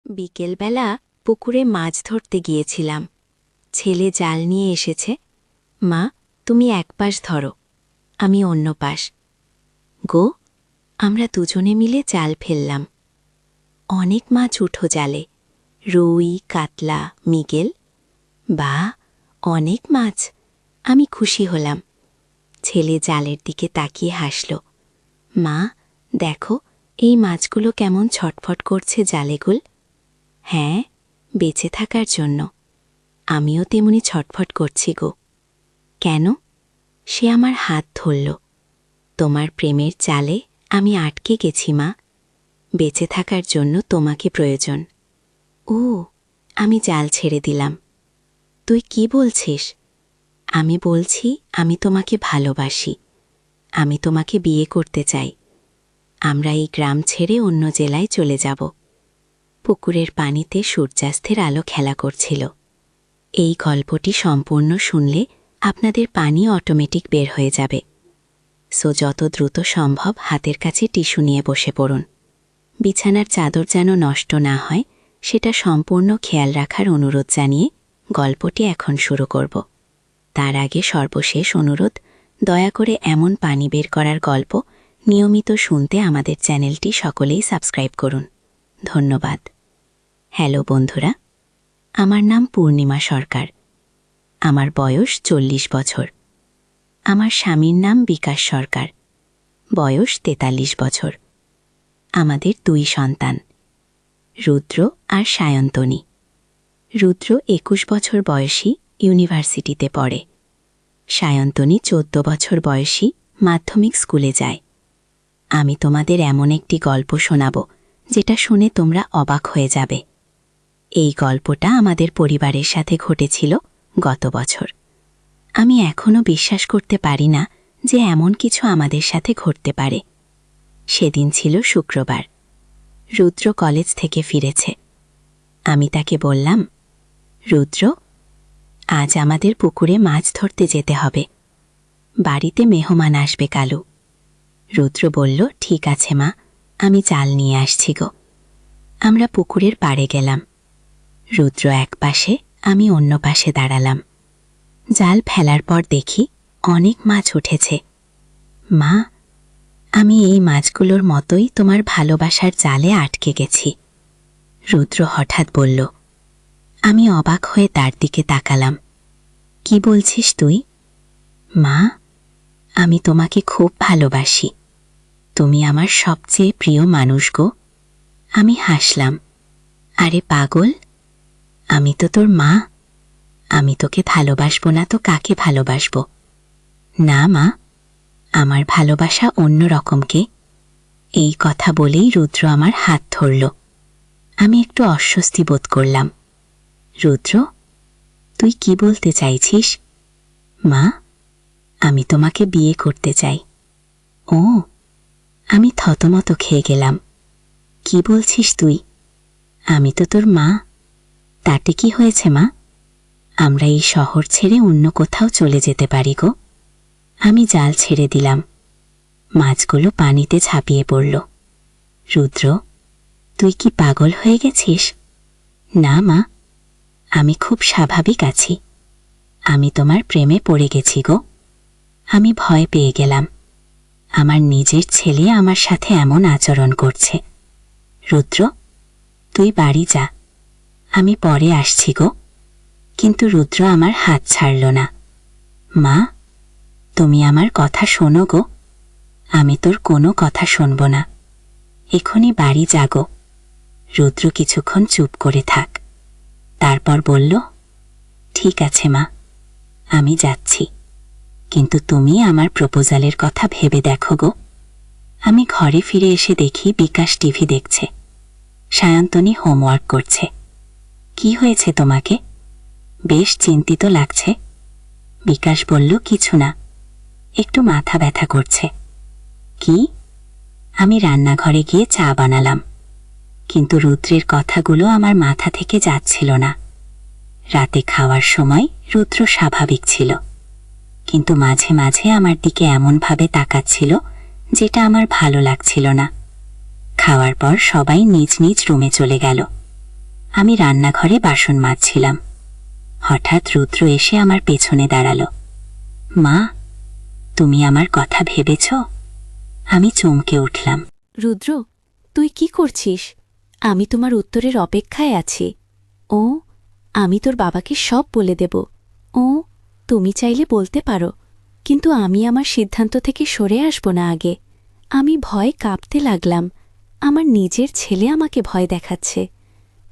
বিকেলবেলা পুকুরে মাছ ধরতে গিয়েছিলাম। ছেলে জাল নিয়ে এসেছে। মা, তুমি এক পাশ ধরো, আমি অন্য পাশ। গো, আমরা দুজনে মিলে জাল ফেললাম। অনেক মাছ উঠো জালে, রুই, কাতলা, মৃগেল। বাহ, অনেক মাছ! আমি খুশি হলাম। ছেলে জালের দিকে তাকিয়ে হাসল। মা, দেখো, এই মাছগুলো কেমন ছটফট করছে জালেগুল। হ্যাঁ, বেঁচে থাকার জন্য। আমিও তেমনি ছটফট করছি গো। কেন? সে আমার হাত ধরল। তোমার প্রেমের জালে আমি আটকে গেছি মা। বেঁচে থাকার জন্য তোমাকে প্রয়োজন। ও, আমি জাল ছেড়ে দিলাম। তুই কি বলছিস? আমি বলছি, আমি তোমাকে ভালোবাসি। আমি তোমাকে বিয়ে করতে চাই। আমরা এই গ্রাম ছেড়ে অন্য জেলায় চলে যাব। পুকুরের পানিতে সূর্যাস্তের আলো খেলা করছিল। এই গল্পটি সম্পূর্ণ শুনলে আপনাদের পানি অটোমেটিক বের হয়ে যাবে। সো যত দ্রুত সম্ভব হাতের কাছে টিস্যু নিয়ে বসে পড়ুন। বিছানার চাদর যেন নষ্ট না হয় সেটা সম্পূর্ণ খেয়াল রাখার অনুরোধ জানিয়ে গল্পটি এখন শুরু করব। তার আগে সর্বশেষ অনুরোধ, দয়া করে এমন পানি বের করার গল্প নিয়মিত শুনতে আমাদের চ্যানেলটি সকলেই সাবস্ক্রাইব করুন। ধন্যবাদ। হ্যালো বন্ধুরা, আমার নাম পূর্ণিমা সরকার। আমার বয়স 40 বছর। আমার স্বামীর নাম বিকাশ সরকার, বয়স 43 বছর। আমাদের 2 সন্তান, রুদ্র আর সায়ন্তনী। রুদ্র 21 বছর বয়সী, ইউনিভার্সিটিতে পড়ে। সায়ন্তনী 14 বছর বয়সী, মাধ্যমিক স্কুলে যায়। আমি তোমাদের এমন একটি গল্প শোনাব যেটা শুনে তোমরা অবাক হয়ে যাবে। এই গল্পটা আমাদের পরিবারের সাথে ঘটেছিল গত বছর। আমি এখনও বিশ্বাস করতে পারি না যে এমন কিছু আমাদের সাথে ঘটতে পারে। সেদিন ছিল শুক্রবার। রুদ্র কলেজ থেকে ফিরেছে। আমি তাকে বললাম, রুদ্র, আজ আমাদের পুকুরে মাছ ধরতে যেতে হবে। বাড়িতে মেহমান আসবে কালু। রুদ্র বলল, ঠিক আছে মা, আমি জাল নিয়ে আসছি গো। আমরা পুকুরের পাড়ে গেলাম। রুদ্র এক পাশে, আমি অন্য পাশে দাঁড়ালাম। জাল ফেলার পর দেখি অনেক মাছ উঠেছে। মা, আমি এই মাছগুলোর মতোই তোমার ভালোবাসার জালে আটকে গেছি। রুদ্র হঠাৎ বলল। আমি অবাক হয়ে তার দিকে তাকালাম। কি বলছিস তুই? মা, আমি তোমাকে খুব ভালোবাসি। তুমি আমার সবচেয়ে প্রিয় মানুষ গো। আমি হাসলাম। আরে পাগল, আমি তো তোর মা। আমি তোকে ভালোবাসবো না তো কাকে ভালোবাসবো? না মা, আমার ভালোবাসা অন্য রকমকে। এই কথা বলেই রুদ্র আমার হাত ধরল। আমি একটু অস্বস্তি বোধ করলাম। রুদ্র, তুই কি বলতে চাইছিস? মা, আমি তোমাকে বিয়ে করতে চাই। ও, আমি থতমত খেয়ে গেলাম। কি বলছিস তুই? আমি তো তোর মা। তাতে কি হয়েছে মা? আমরা এই শহর ছেড়ে অন্য কোথাও চলে যেতে পারি গো। আমি জাল ছেড়ে দিলাম। মাছগুলো পানিতে ঝাঁপিয়ে পড়ল। রুদ্র, তুই কি পাগল হয়ে গেছিস? না মা, আমি খুব স্বাভাবিক আছি। আমি তোমার প্রেমে পড়ে গেছি গো। আমি ভয় পেয়ে গেলাম। আমার নিজের ছেলে আমার সাথে এমন আচরণ করছে। রুদ্র, তুই বাড়ি যা, আমি পরে আসছি গো। কিন্তু রুদ্র আমার হাত ছাড়ল না। মা, তুমি আমার কথা শোনো গো। আমি তোর কোনো কথা শুনব না। এখনই বাড়ি যা গো। রুদ্র কিছুক্ষণ চুপ করে থাক। তারপর বলল, ঠিক আছে মা, আমি যাচ্ছি। কিন্তু তুমি আমার প্রপোজালের কথা ভেবে দেখো গো। আমি ঘরে ফিরে এসে দেখি বিকাশ টিভি দেখছে, সায়ন্তনী হোমওয়ার্ক করছে। কি হয়েছে তোমাকে? বেশ চিন্তিত লাগছে। বিকাশ বলল, কিছু না, একটু মাথা ব্যথা করছে। কি? আমি রান্নাঘরে গিয়ে চা বানালাম, কিন্তু রুদ্রের কথাগুলো আমার মাথা থেকে যাচ্ছিল না। রাতে খাওয়ার সময় রুদ্র স্বাভাবিক ছিল, কিন্তু মাঝে মাঝে আমার দিকে এমনভাবে তাকাচ্ছিল যেটা আমার ভালো লাগছিল না। খাওয়ার পর সবাই নিজ নিজ রুমে চলে গেল। আমি রান্নাঘরে বাসন মাজছিলাম। হঠাৎ রুদ্র এসে আমার পেছনে দাঁড়ালো। মা, তুমি আমার কথা ভেবেছ? আমি চমকে উঠলাম। রুদ্র, তুই কি করছিস? আমি তোমার উত্তরের অপেক্ষায় আছি। ও, আমি তোর বাবাকে সব বলে দেব। ও, তুমি চাইলে বলতে পারো, কিন্তু আমি আমার সিদ্ধান্ত থেকে সরে আসব না আগে। আমি ভয় কাঁপতে লাগলাম। আমার নিজের ছেলে আমাকে ভয় দেখাচ্ছে।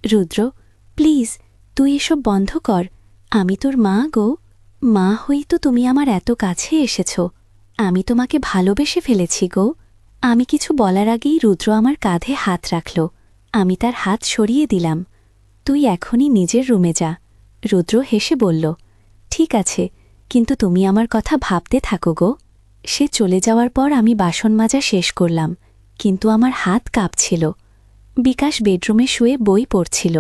রুদ্র, প্লিজ, তুই এসব বন্ধ কর। আমি তোর মা গো। মা হই তো তুমি আমার এত কাছে এসেছ। আমি তোমাকে ভালোবেসে ফেলেছি গো। আমি কিছু বলার আগেই রুদ্র আমার কাঁধে হাত রাখল। আমি তার হাত সরিয়ে দিলাম। তুই এখনই নিজের রুমে যা। রুদ্র হেসে বলল, ঠিক আছে, কিন্তু তুমি আমার কথা ভাবতে থাকো গো। সে চলে যাওয়ার পর আমি বাসন মাজা শেষ করলাম, কিন্তু আমার হাত কাঁপছিল। বিকাশ বেডরুমে শুয়ে বই পড়ছিল।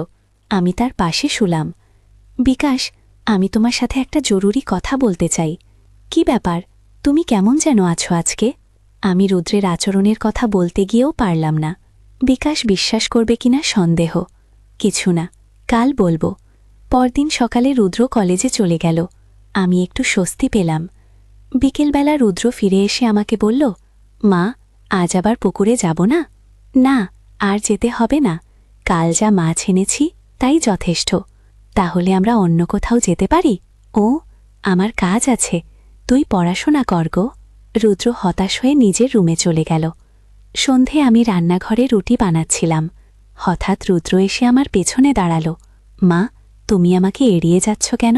আমি তার পাশে শুলাম। বিকাশ, আমি তোমার সাথে একটা জরুরি কথা বলতে চাই। কি ব্যাপার? তুমি কেমন যেন আছো আজকে? আমি রুদ্রের আচরণের কথা বলতে গিয়েও পারলাম না। বিকাশ বিশ্বাস করবে কিনা সন্দেহ। কিছু না, কাল বলবো। পরদিন সকালে রুদ্র কলেজে চলে গেল। আমি একটু স্বস্তি পেলাম। বিকেলবেলা রুদ্র ফিরে এসে আমাকে বলল, মা, আজ আবার পুকুরে যাব না? না, আর যেতে হবে না। কাল যা মাছ এনেছি তাই যথেষ্ট। তাহলে আমরা অন্য কোথাও যেতে পারি? ও, আমার কাজ আছে, তুই পড়াশোনা কর গো। রুদ্র হতাশ হয়ে নিজের রুমে চলে গেল। সন্ধে আমি রান্নাঘরে রুটি বানাচ্ছিলাম। হঠাৎ রুদ্র এসে আমার পেছনে দাঁড়াল। মা, তুমি আমাকে এড়িয়ে যাচ্ছ কেন?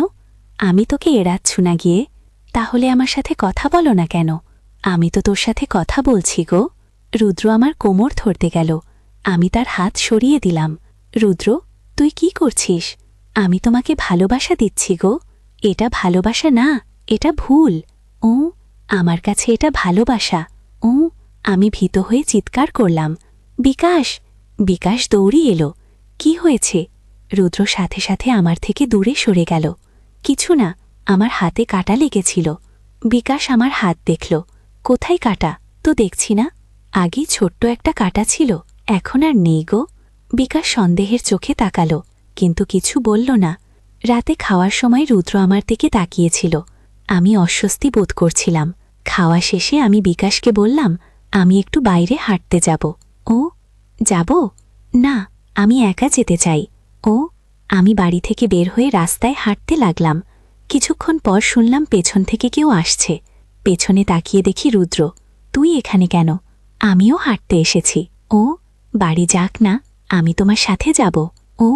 আমি তোকে এড়াচ্ছু না গিয়ে। তাহলে আমার সাথে কথা বলো না কেন? আমি তো তোর সাথে কথা বলছি গো। রুদ্র আমার কোমর ধরতে গেল। আমি তার হাত সরিয়ে দিলাম। রুদ্র, তুই কি করছিস? আমি তোমাকে ভালোবাসা দিচ্ছি গো। এটা ভালোবাসা না, এটা ভুল। ও, আমার কাছে এটা ভালোবাসা। ও, আমি ভীত হয়ে চিৎকার করলাম, বিকাশ! বিকাশ দৌড়ি এলো। কি হয়েছে? রুদ্র সাথে সাথে আমার থেকে দূরে সরে গেল। কিছু না, আমার হাতে কাটা লেগেছিল। বিকাশ আমার হাত দেখল। কোথায় কাটা? তো দেখছি না। আগে ছোট্ট একটা কাটা ছিল, এখন আর নেই গো। বিকাশ সন্দেহের চোখে তাকাল, কিন্তু কিছু বলল না। রাতে খাওয়ার সময় রুদ্র আমার দিকে তাকিয়েছিল। আমি অস্বস্তি বোধ করছিলাম। খাওয়া শেষে আমি বিকাশকে বললাম, আমি একটু বাইরে হাঁটতে যাব। ও, যাব? না, আমি একা যেতে চাই। ও, আমি বাড়ি থেকে বের হয়ে রাস্তায় হাঁটতে লাগলাম। কিছুক্ষণ পর শুনলাম পেছন থেকে কেউ আসছে। পেছনে তাকিয়ে দেখি রুদ্র। তুই এখানে কেন? আমিও হাঁটতে এসেছি। ও, বাড়ি যাক না, আমি তোমার সাথে যাব। ও,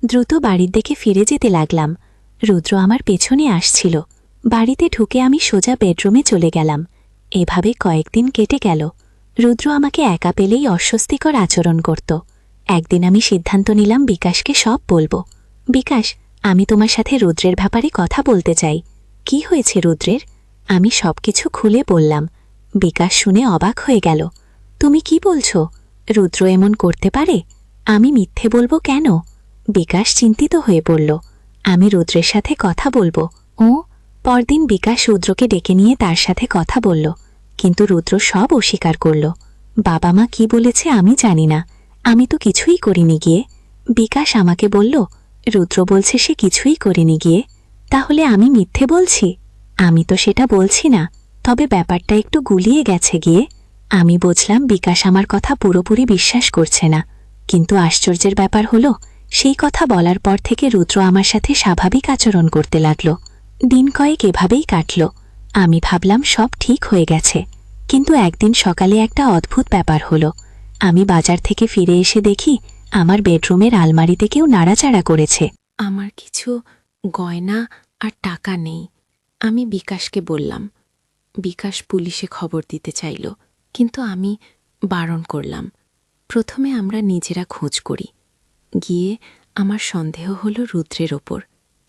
দ্রুত বাড়ির দিকে ফিরে যেতে লাগলাম। রুদ্র আমার পেছনে আসছিল। বাড়িতে ঢুকে আমি সোজা বেডরুমে চলে গেলাম। এভাবে কয়েকদিন কেটে গেল। রুদ্র আমাকে একা পেলেই অস্বস্তিকর আচরণ করত। একদিন আমি সিদ্ধান্ত নিলাম বিকাশকে সব বলবো। বিকাশ, আমি তোমার সাথে রুদ্রের ব্যাপারে কথা বলতে চাই। কি হয়েছে রুদ্রের? আমি সবকিছু খুলে বললাম। বিকাশ শুনে অবাক হয়ে গেল। তুমি কি বলছো? রুদ্র এমন করতে পারে? আমি মিথ্যে বলবো কেন? বিকাশ চিন্তিত হয়ে পড়ল। আমি রুদ্রের সাথে কথা বলবো। ও, পরদিন বিকাশ রুদ্রকে ডেকে নিয়ে তার সাথে কথা বলল, কিন্তু রুদ্র সব অস্বীকার করল। বাবা মা কি বলেছে আমি জানি না, আমি তো কিছুই করিনি গিয়ে। বিকাশ আমাকে বলল, রুদ্র বলছে সে কিছুই করেনি গিয়ে। তাহলে আমি মিথ্যে বলছি? আমি তো সেটা বলছি না, তবে ব্যাপারটা একটু গুলিয়ে গেছে গিয়ে। আমি বুঝলাম বিকাশ আমার কথা পুরোপুরি বিশ্বাস করছে না, কিন্তু আশ্চর্যের ব্যাপার হলো সেই কথা বলার পর থেকে রুদ্র আমার সাথে স্বাভাবিক আচরণ করতে লাগল। দিন কয়েক এভাবেই কাটল। আমি ভাবলাম সব ঠিক হয়ে গেছে, কিন্তু একদিন সকালে একটা অদ্ভুত ব্যাপার হলো। আমি বাজার থেকে ফিরে এসে দেখি আমার বেডরুমের আলমারিতে কেউ নাড়াচাড়া করেছে। আমার কিছু গয়না আর টাকা নেই। আমি বিকাশকে বললাম। বিকাশ পুলিশে খবর দিতে চাইল, কিন্তু আমি বারণ করলাম। প্রথমে আমরা নিজেরা খোঁজ করি। গিয়ে আমার সন্দেহ হলো রুদ্রের ওপর,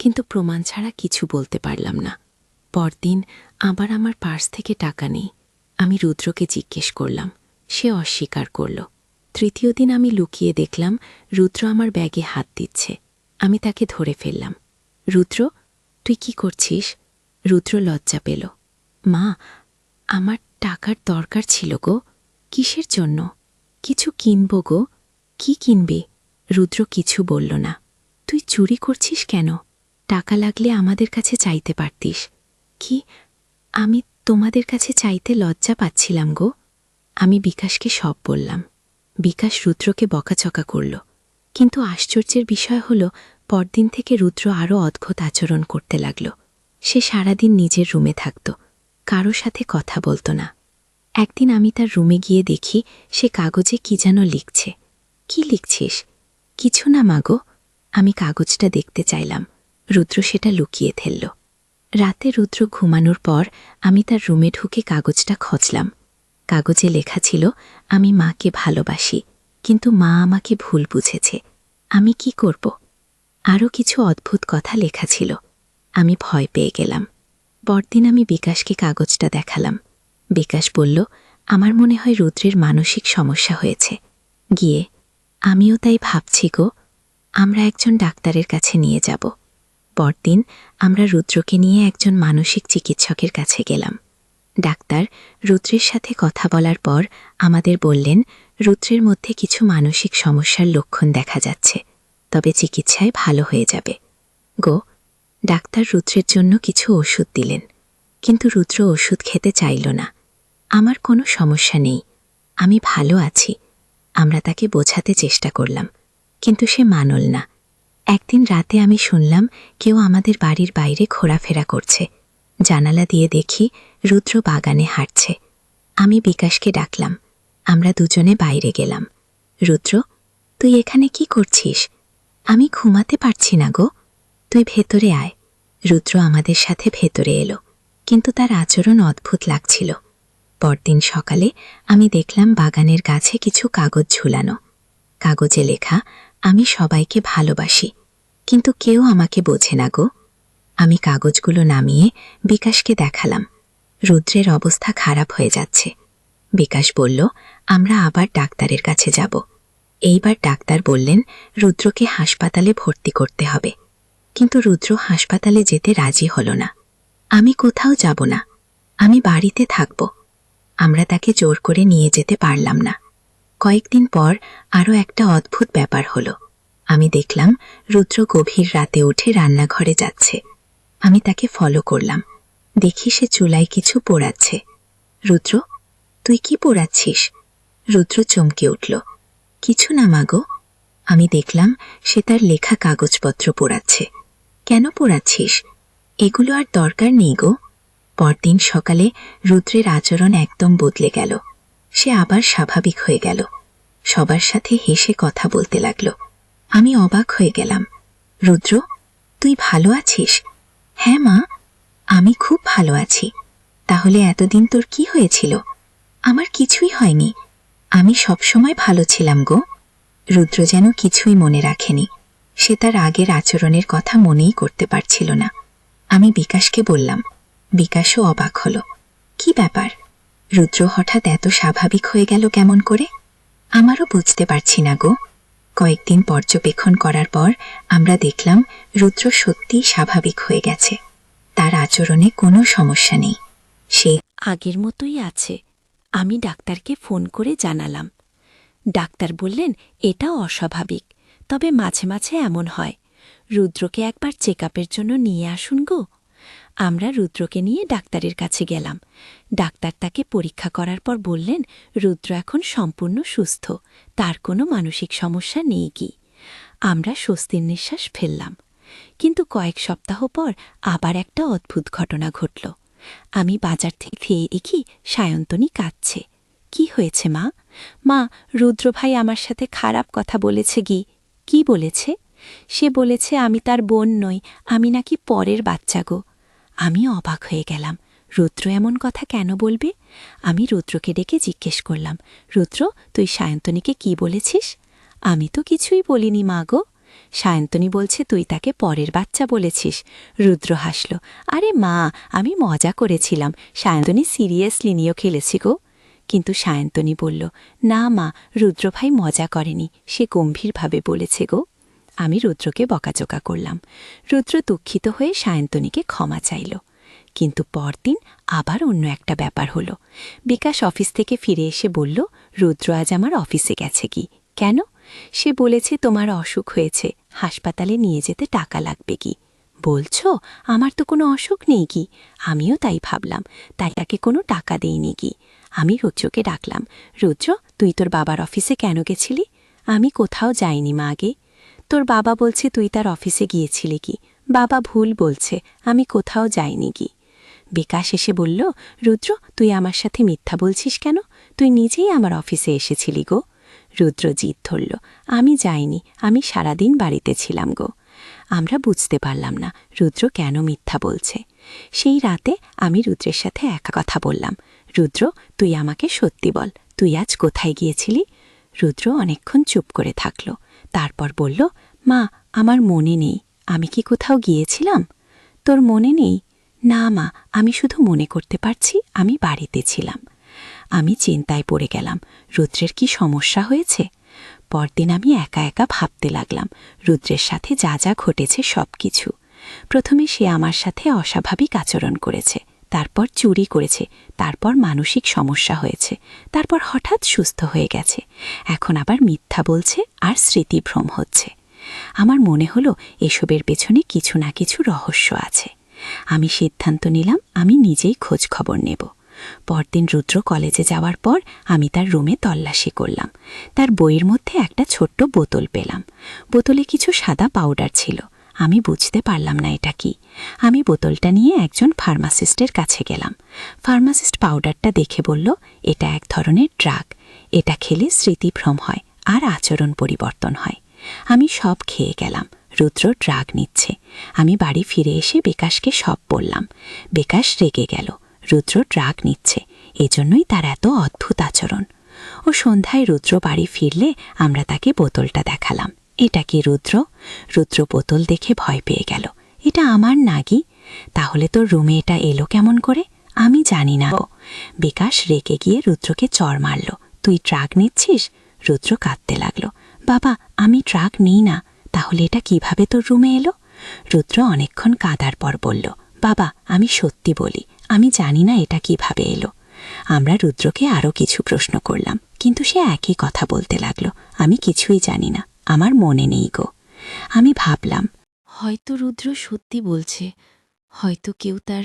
কিন্তু প্রমাণ ছাড়া কিছু বলতে পারলাম না। পরদিন আবার আমার পার্স থেকে টাকা নেই। আমি রুদ্রকে জিজ্ঞেস করলাম, সে অস্বীকার করল। তৃতীয় দিন আমি লুকিয়ে দেখলাম রুদ্র আমার ব্যাগে হাত দিচ্ছে। আমি তাকে ধরে ফেললাম। রুদ্র, তুই কি করছিস? রুদ্র লজ্জা পেল। মা, আমার টাকার দরকার ছিল গো। কিসের জন্য? কিছু কিনব গো। কি কিনবি? রুদ্র কিছু বলল না। তুই চুরি করছিস কেন? টাকা লাগলে আমাদের কাছে চাইতে পারতিস। কি? আমি তোমাদের কাছে চাইতে লজ্জা পাচ্ছিলাম গো। আমি বিকাশকে সব বললাম। বিকাশ রুদ্রকে বকাচকা করল। কিন্তু আশ্চর্যের বিষয় হল, পরদিন থেকে রুদ্র আরও অদ্ভুত আচরণ করতে লাগল। সে সারাদিন নিজের রুমে থাকত, কারো সাথে কথা বলত না। একদিন আমি তার রুমে গিয়ে দেখি সে কাগজে কি যেন লিখছে। কি লিখছিস? কিছু না মাগো। আমি কাগজটা দেখতে চাইলাম। রুদ্র সেটা লুকিয়ে ফেলল। রাতে রুদ্র ঘুমানোর পর আমি তার রুমে ঢুকে কাগজটা খচলাম। কাগজে লেখা ছিল, আমি মাকে ভালোবাসি, কিন্তু মা আমাকে ভুল বুঝেছে। আমি কি করব? আরও কিছু অদ্ভুত কথা লেখা ছিল। আমি ভয় পেয়ে গেলাম। পরদিন আমি বিকাশকে কাগজটা দেখালাম। বিকাশ বলল, আমার মনে হয় রুদ্রের মানসিক সমস্যা হয়েছে। গিয়ে আমিও তাই ভাবছি গো। আমরা একজন ডাক্তারের কাছে নিয়ে যাব। পরদিন আমরা রুদ্রকে নিয়ে একজন মানসিক চিকিৎসকের কাছে গেলাম। ডাক্তার রুদ্রের সাথে কথা বলার পর আমাদের বললেন, রুদ্রের মধ্যে কিছু মানসিক সমস্যার লক্ষণ দেখা যাচ্ছে, তবে চিকিৎসায় ভালো হয়ে যাবে। গো, ডাক্তার রুদ্রের জন্য কিছু ওষুধ দিলেন, কিন্তু রুদ্র ওষুধ খেতে চাইল না। আমার কোনো সমস্যা নেই, আমি ভালো আছি। আমরা তাকে বোঝাতে চেষ্টা করলাম, কিন্তু সে মানল না। একদিন রাতে আমি শুনলাম কেউ আমাদের বাড়ির বাইরে ঘোরাফেরা করছে। জানালা দিয়ে দেখি রুদ্র বাগানে হাঁটছে। আমি বিকাশকে ডাকলাম। আমরা দুজনে বাইরে গেলাম। রুদ্র, তুই এখানে কি করছিস? আমি ঘুমাতে পারছি না গো। তুই ভেতরে আয়। রুদ্র আমাদের সাথে ভেতরে এলো, কিন্তু তার আচরণ অদ্ভুত লাগছিল। পরদিন সকালে আমি দেখলাম বাগানের গাছে কিছু কাগজ ঝুলানো। কাগজে লেখা, আমি সবাইকে ভালোবাসি, কিন্তু কেউ আমাকে বোঝে না গো। আমি কাগজগুলো নামিয়ে বিকাশকে দেখালাম। রুদ্রের অবস্থা খারাপ হয়ে যাচ্ছে। বিকাশ বলল, আমরা আবার ডাক্তারের কাছে যাব। এইবার ডাক্তার বললেন, রুদ্রকে হাসপাতালে ভর্তি করতে হবে। কিন্তু রুদ্র হাসপাতালে যেতে রাজি হল না। আমি কোথাও যাব না, আমি বাড়িতে থাকব। আমরা তাকে জোর করে নিয়ে যেতে পারলাম না। কয়েকদিন পর আরও একটা অদ্ভুত ব্যাপার হলো। আমি দেখলাম রুদ্র গভীর রাতে উঠে রান্নাঘরে যাচ্ছে। আমি তাকে ফলো করলাম। দেখি সে চুলায় কিছু পোড়াচ্ছে। রুদ্র, তুই কি পোড়াচ্ছিস? রুদ্র চমকে উঠল। কিছু না মাগো। আমি দেখলাম সে তার লেখা কাগজপত্র পোড়াচ্ছে। কেন পোড়াচ্ছিস? এগুলো আর দরকার নেই গো। পরদিন সকালে রুদ্রের আচরণ একদম বদলে গেল। সে আবার স্বাভাবিক হয়ে গেল। সবার সাথে হেসে কথা বলতে লাগলো। আমি অবাক হয়ে গেলাম। রুদ্র, তুই ভালো আছিস? হ্যাঁ মা, আমি খুব ভালো আছি। তাহলে এতদিন তোর কি হয়েছিল? আমার কিছুই হয়নি, আমি সবসময় ভালো ছিলাম গো। রুদ্র যেন কিছুই মনে রাখেনি। সে তার আগের আচরণের কথা মনেই করতে পারছিল না। আমি বিকাশকে বললাম। বিকাশও অবাক হলো। কি ব্যাপার? রুদ্র হঠাৎ এত স্বাভাবিক হয়ে গেল কেমন করে? আমারও বুঝতে পারছি না গো। কয়েকদিন পর্যবেক্ষণ করার পর আমরা দেখলাম রুদ্র সত্যিই স্বাভাবিক হয়ে গেছে। তার আচরণে কোনো সমস্যা নেই, সে আগের মতোই আছে। আমি ডাক্তারকে ফোন করে জানালাম। ডাক্তার বললেন এটা অস্বাভাবিক, তবে মাঝে মাঝে এমন হয়। রুদ্রকে একবার চেক আপের জন্য নিয়ে আসুন গো। আমরা রুদ্রকে নিয়ে ডাক্তারের কাছে গেলাম। ডাক্তার তাকে পরীক্ষা করার পর বললেন, রুদ্র এখন সম্পূর্ণ সুস্থ, তার কোনো মানসিক সমস্যা নেই কি। আমরা স্বস্তির নিঃশ্বাস ফেললাম। কিন্তু কয়েক সপ্তাহ পর আবার একটা অদ্ভুত ঘটনা ঘটল। আমি বাজার থেকে ফিরে দেখি সায়ন্তনী কাঁদছে। কি হয়েছে মা? মা, রুদ্র ভাই আমার সাথে খারাপ কথা বলেছে গি। কি বলেছে? সে বলেছে আমি তার বোন নই, আমি নাকি পরের বাচ্চা গো। আমি অবাক হয়ে গেলাম। রুদ্র এমন কথা কেন বলবে? আমি রুদ্রকে ডেকে জিজ্ঞেস করলাম, রুদ্র, তুই সায়ন্তনীকে কি বলেছিস? আমি তো কিছুই বলিনি মা গো। সায়ন্তনী বলছে তুই তাকে পরের বাচ্চা বলেছিস। রুদ্র হাসল। আরে মা, আমি মজা করেছিলাম, সায়ন্তনী সিরিয়াসলি নিয়েও খেলেছি গো। কিন্তু সায়ন্তনী বলল, না মা, রুদ্র ভাই মজা করেনি, সে গম্ভীরভাবে বলেছে গো। আমি রুদ্রকে বকাচোকা করলাম। রুদ্র দুঃখিত হয়ে সায়ন্তনীকে ক্ষমা চাইল। কিন্তু পরদিন আবার অন্য একটা ব্যাপার হলো। বিকাশ অফিস থেকে ফিরে এসে বলল, রুদ্র আজ আমার অফিসে গেছে কি। কেন? সে বলেছে তোমার অসুখ হয়েছে, হাসপাতালে নিয়ে যেতে টাকা লাগবে কি। বলছো আমার তো কোনো অসুখ নেই কি। আমিও তাই ভাবলাম, তাই তাকে কোনো টাকা দেইনি কি। আমি রুদ্রকে ডাকলাম, রুদ্র তুই তোর বাবার অফিসে কেন গেছিলি? আমি কোথাও যাইনি মা আগে। তোর বাবা বলছে তুই তার অফিসে গিয়েছিলি কি। বাবা ভুল বলছে, আমি কোথাও যাইনি কি। বিকাশ এসে বলল, রুদ্র তুই আমার সাথে মিথ্যা বলছিস কেন? তুই নিজেই আমার অফিসে এসেছিলি গো। রুদ্র জিদ ধরল, আমি যাইনি, আমি সারাদিন বাড়িতে ছিলাম গো। আমরা বুঝতে পারলাম না রুদ্র কেন মিথ্যা বলছে। সেই রাতে আমি রুদ্রের সাথে একা কথা বললাম, রুদ্র তুই আমাকে সত্যি বল, তুই আজ কোথায় গিয়েছিলি? রুদ্র অনেকক্ষণ চুপ করে থাকল, তারপর বলল, মা আমার মনে নেই, আমি কি কোথাও গিয়েছিলাম? তোর মনে নেই? না মা, আমি শুধু মনে করতে পারছি আমি বাড়িতে ছিলাম। আমি চিন্তায় পড়ে গেলাম, রুদ্রের কি সমস্যা হয়েছে? পরদিন আমি একা একা ভাবতে লাগলাম রুদ্রের সাথে যা যা ঘটেছে সব কিছু। প্রথমে সে আমার সাথে অস্বাভাবিক আচরণ করেছে, তারপর চুরি করেছে, তারপর মানসিক সমস্যা হয়েছে, তারপর হঠাৎ সুস্থ হয়ে গেছে, এখন আবার মিথ্যা বলছে আর স্মৃতিভ্রম হচ্ছে। আমার মনে হলো এসবের পেছনে কিছু না কিছু রহস্য আছে। আমি সিদ্ধান্ত নিলাম আমি নিজেই খোঁজ খবর নেব। পরদিন রুদ্র কলেজে যাওয়ার পর আমি তার রুমে তল্লাশি করলাম। তার বইয়ের মধ্যে একটা ছোট্ট বোতল পেলাম। বোতলে কিছু সাদা পাউডার ছিল। আমি বুঝতে পারলাম না এটা কি। আমি বোতলটা নিয়ে একজন ফার্মাসিস্টের কাছে গেলাম। ফার্মাসিস্ট পাউডারটা দেখে বলল, এটা এক ধরনের ড্রাগ, এটা খেলে স্মৃতিভ্রম হয় আর আচরণ পরিবর্তন হয়। আমি সব খেয়ে গেলাম। রুদ্র ড্রাগ নিচ্ছে। আমি বাড়ি ফিরে এসে বিকাশকে সব বললাম। বিকাশ রেগে গেল, রুদ্র ড্রাগ নিচ্ছে, এজন্যই তার এত অদ্ভুত আচরণ। ও সন্ধ্যায় রুদ্র বাড়ি ফিরলে আমরা তাকে বোতলটা দেখালাম। এটা কি রুদ্র? রুদ্র বোতল দেখে ভয় পেয়ে গেল, এটা আমার নাগি। তাহলে তোর রুমে এটা এলো কেমন করে? আমি জানি না। বিকাশ রেগে গিয়ে রুদ্রকে চড় মারল, তুই ড্রাগ নিচ্ছিস? রুদ্র কাঁদতে লাগলো, বাবা আমি ড্রাগ নিই না। তাহলে এটা কিভাবে তোর রুমে এলো? রুদ্র অনেকক্ষণ কাঁদার পর বলল, বাবা আমি সত্যি বলি, আমি জানি না এটা কিভাবে এলো। আমরা রুদ্রকে আরও কিছু প্রশ্ন করলাম, কিন্তু সে একই কথা বলতে লাগলো, আমি কিছুই জানি না, আমার মনে নেই গো। আমি ভাবলাম, হয়তো রুদ্র সত্যি বলছে, হয়তো কেউ তার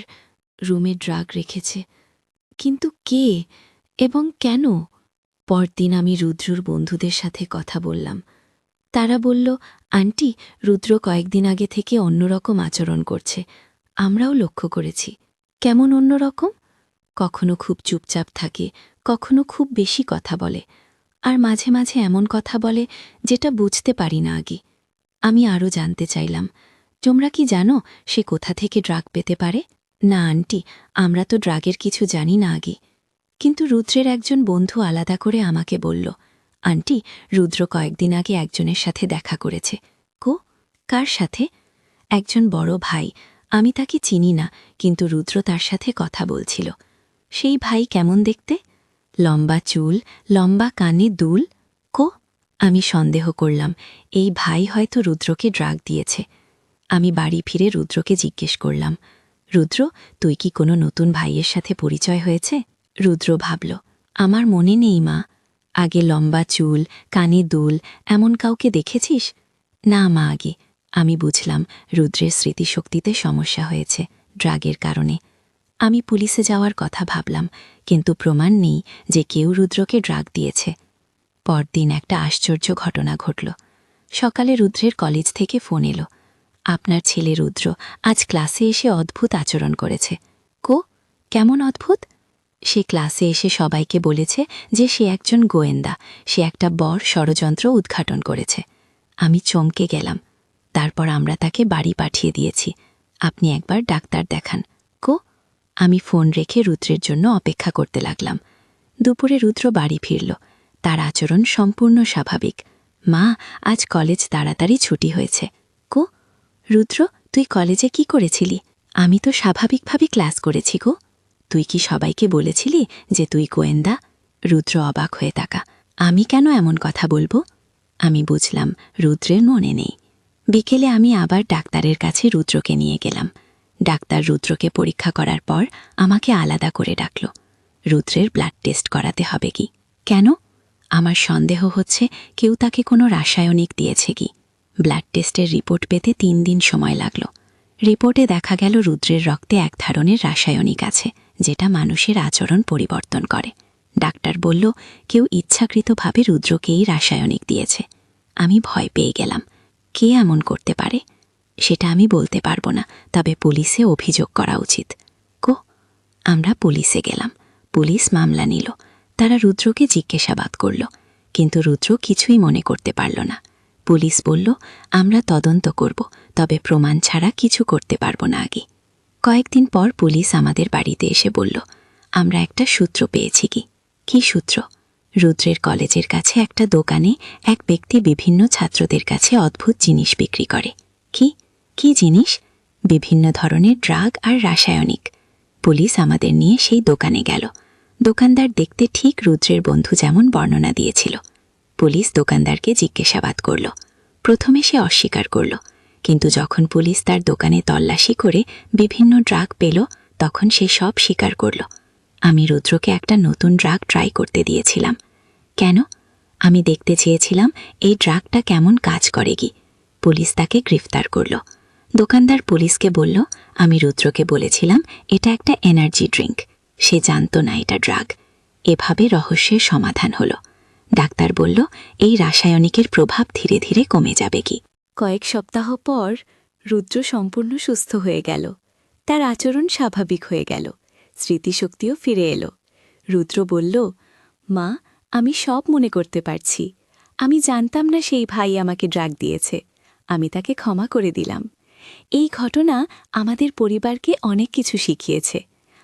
রুমে ড্রাগ রেখেছে, কিন্তু কে এবং কেন? পরদিন আমি রুদ্রর বন্ধুদের সাথে কথা বললাম। তারা বলল, আন্টি রুদ্র কয়েকদিন আগে থেকে অন্যরকম আচরণ করছে, আমরাও লক্ষ্য করেছি। কেমন অন্যরকম? কখনো খুব চুপচাপ থাকে, কখনো খুব বেশি কথা বলে, আর মাঝে মাঝে এমন কথা বলে যেটা বুঝতে পারি না আগে। আমি আরও জানতে চাইলাম, তোমরা কি জানো সে কোথা থেকে ড্রাগ পেতে পারে? না আন্টি, আমরা তো ড্রাগের কিছু জানি না আগে। কিন্তু রুদ্রের একজন বন্ধু আলাদা করে আমাকে বলল, আন্টি রুদ্র কয়েকদিন আগে একজনের সাথে দেখা করেছে। কার সাথে? একজন বড় ভাই, আমি তাকে চিনি না, কিন্তু রুদ্র তার সাথে কথা বলছিল। সেই ভাই কেমন দেখতে? লম্বা চুল, লম্বা কানে দুল। আমি সন্দেহ করলাম এই ভাই হয়তো রুদ্রকে ড্রাগ দিয়েছে। আমি বাড়ি ফিরে রুদ্রকে জিজ্ঞেস করলাম, রুদ্র তুই কি কোনো নতুন ভাইয়ের সাথে পরিচয় হয়েছে? রুদ্র ভাবল, আমার মনে নেই মা। আগে লম্বা চুল, কানে দুল এমন কাউকে দেখেছিস? না মা আগে। আমি বুঝলাম রুদ্রের স্মৃতিশক্তিতে সমস্যা হয়েছে ড্রাগের কারণে। আমি পুলিশে যাওয়ার কথা ভাবলাম, কিন্তু প্রমাণ নেই যে কেউ রুদ্রকে ড্রাগ দিয়েছে। পরদিন একটা আশ্চর্য ঘটনা ঘটল। সকালে রুদ্রের কলেজ থেকে ফোন এলো, আপনার ছেলে রুদ্র আজ ক্লাসে এসে অদ্ভুত আচরণ করেছে। কেমন অদ্ভুত? সে ক্লাসে এসে সবাইকে বলেছে যে সে একজন গোয়েন্দা, সে একটা বড় ষড়যন্ত্র উদ্ঘাটন করেছে। আমি চমকে গেলাম। তারপর আমরা তাকে বাড়ি পাঠিয়ে দিয়েছি। আপনি একবার ডাক্তার দেখান। আমি ফোন রেখে রুদ্রের জন্য অপেক্ষা করতে লাগলাম। দুপুরে রুদ্র বাড়ি ফিরল। তার আচরণ সম্পূর্ণ স্বাভাবিক। মা আজ কলেজ তাড়াতাড়ি ছুটি হয়েছে। রুদ্র তুই কলেজে কি করেছিলি? আমি তো স্বাভাবিকভাবে ক্লাস করেছি গো। তুই কি সবাইকে বলেছিলি যে তুই গোয়েন্দা? রুদ্র অবাক হয়ে তাকা। আমি কেন এমন কথা বলবো? আমি বুঝলাম রুদ্রের মনে নেই। বিকেলে আমি আবার ডাক্তারের কাছে রুদ্রকে নিয়ে গেলাম। ডাক্তার রুদ্রকে পরীক্ষা করার পর আমাকে আলাদা করে ডাকল। রুদ্রের ব্লাড টেস্ট করাতে হবে কি? কেন? আমার সন্দেহ হচ্ছে কেউ তাকে কোনো রাসায়নিক দিয়েছে কি। ব্লাড টেস্টের রিপোর্ট পেতে 3 দিন সময় লাগল। রিপোর্টে দেখা গেল রুদ্রের রক্তে এক ধরনের রাসায়নিক আছে, যেটা মানুষের আচরণ পরিবর্তন করে। ডাক্তার বলল কেউ ইচ্ছাকৃতভাবে রুদ্রকে এই রাসায়নিক দিয়েছে। আমি ভয় পেয়ে গেলাম। কে এমন করতে পারে সেটা আমি বলতে পারবো না, তবে পুলিশে অভিযোগ করা উচিত। আমরা পুলিশে গেলাম। পুলিশ মামলা নিল। তারা রুদ্রকে জিজ্ঞাসাবাদ করল, কিন্তু রুদ্র কিছুই মনে করতে পারল না। পুলিশ বলল আমরা তদন্ত করব, তবে প্রমাণ ছাড়া কিছু করতে পারব না আগে। কয়েকদিন পর পুলিশ আমাদের বাড়িতে এসে বলল আমরা একটা সূত্র পেয়েছি। কি সূত্র? রুদ্রের কলেজের কাছে একটা দোকানে এক ব্যক্তি বিভিন্ন ছাত্রদের কাছে অদ্ভুত জিনিস বিক্রি করে। কি জিনিস? বিভিন্ন ধরনের ড্রাগ আর রাসায়নিক। পুলিশ আমাদের নিয়ে সেই দোকানে গেল। দোকানদার দেখতে ঠিক রুদ্রের বন্ধু যেমন বর্ণনা দিয়েছিল। পুলিশ দোকানদারকে জিজ্ঞাসাবাদ করল। প্রথমে সে অস্বীকার করল, কিন্তু যখন পুলিশ তার দোকানে তল্লাশি করে বিভিন্ন ড্রাগ পেল, তখন সে সব স্বীকার করল। আমি রুদ্রকে একটা নতুন ড্রাগ ট্রাই করতে দিয়েছিলাম। কেন? আমি দেখতে চেয়েছিলাম এই ড্রাগটা কেমন কাজ করে। পুলিশ তাকে গ্রেফতার করল। দোকানদার পুলিশকে বলল আমি রুদ্রকে বলেছিলাম এটা একটা এনার্জি ড্রিঙ্ক। সে জানত না এটা ড্রাগ। এভাবে রহস্যের সমাধান হলো। ডাক্তার বলল এই রাসায়নিকের প্রভাব ধীরে ধীরে কমে যাবে। কয়েক সপ্তাহ পর রুদ্র সম্পূর্ণ সুস্থ হয়ে গেল। তার আচরণ স্বাভাবিক হয়ে গেল। স্মৃতিশক্তিও ফিরে এলো। রুদ্র বলল, মা, আমি সব মনে করতে পারছি। আমি জানতাম না সেই ভাই আমাকে ড্রাগ দিয়েছে। আমি তাকে ক্ষমা করে দিলাম। এই ঘটনা আমাদের পরিবারকে অনেক কিছু শিখিয়েছে।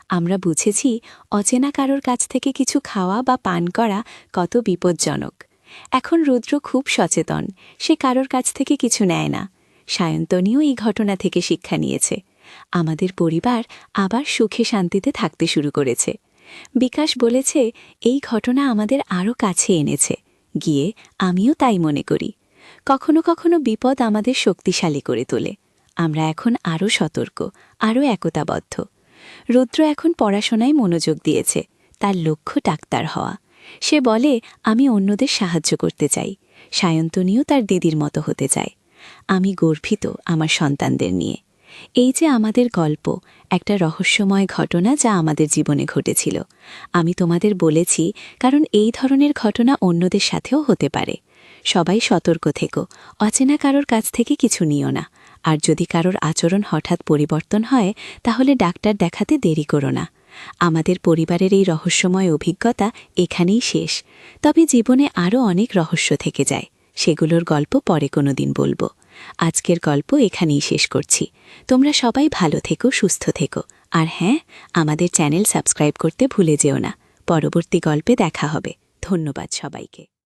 আমরা বুঝেছি অচেনা কারোর কাছ থেকে কিছু খাওয়া বা পান করা কত বিপজ্জনক। এখন রুদ্র খুব সচেতন। সে কারোর কাছ থেকে কিছু নেয় না। সায়ন্তনীও এই ঘটনা থেকে শিক্ষা নিয়েছে। আমাদের পরিবার আবার সুখে শান্তিতে থাকতে শুরু করেছে। বিকাশ বলেছে এই ঘটনা আমাদের আরও কাছে এনেছে। গিয়ে আমিও তাই মনে করি। কখনো কখনো বিপদ আমাদের শক্তিশালী করে তোলে। আমরা এখন আরও সতর্ক, আরও একতাবদ্ধ। রুদ্র এখন পড়াশোনায় মনোযোগ দিয়েছে। তার লক্ষ্য ডাক্তার হওয়া। সে বলে আমি অন্যদের সাহায্য করতে চাই। সায়ন্তনীও তার দিদির মতো হতে চায়। আমি গর্বিত আমার সন্তানদের নিয়ে। এই যে আমাদের গল্প, একটা রহস্যময় ঘটনা যা আমাদের জীবনে ঘটেছিল। আমি তোমাদের বলেছি কারণ এই ধরনের ঘটনা অন্যদের সাথেও হতে পারে। সবাই সতর্ক থেকো। অচেনা কারোর কাছ থেকে কিছু নিও না। আর যদি কারোর আচরণ হঠাৎ পরিবর্তন হয়, তাহলে ডাক্তার দেখাতে দেরি করো না। আমাদের পরিবারের এই রহস্যময় অভিজ্ঞতা এখানেই শেষ। তবে জীবনে আরও অনেক রহস্য থেকে যায়। সেগুলোর গল্প পরে কোনো দিন বলবো। আজকের গল্প এখানেই শেষ করছি। তোমরা সবাই ভালো থেকো, সুস্থ থেকো। আর হ্যাঁ, আমাদের চ্যানেল সাবস্ক্রাইব করতে ভুলে যেও না। পরবর্তী গল্পে দেখা হবে। ধন্যবাদ সবাইকে।